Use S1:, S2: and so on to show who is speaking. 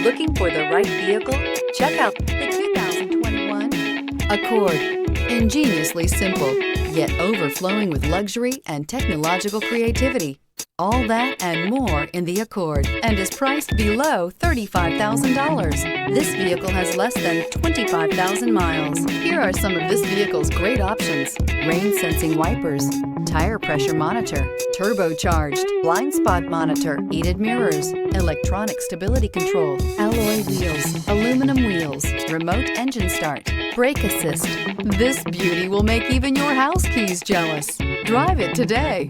S1: Looking for the right vehicle? Check out the 2021 Accord. Ingeniously simple, yet overflowing with luxury and technological creativity. All that and more in the Accord, and is priced below $35,000. This vehicle has less than 25,000 miles. Here are some of this vehicle's great options: rain sensing wipers, tire pressure monitor, turbocharged, blind spot monitor, heated mirrors, electronic stability control, alloy wheels, aluminum wheels, remote engine start, brake assist. This beauty will make even your house keys jealous. Drive it today.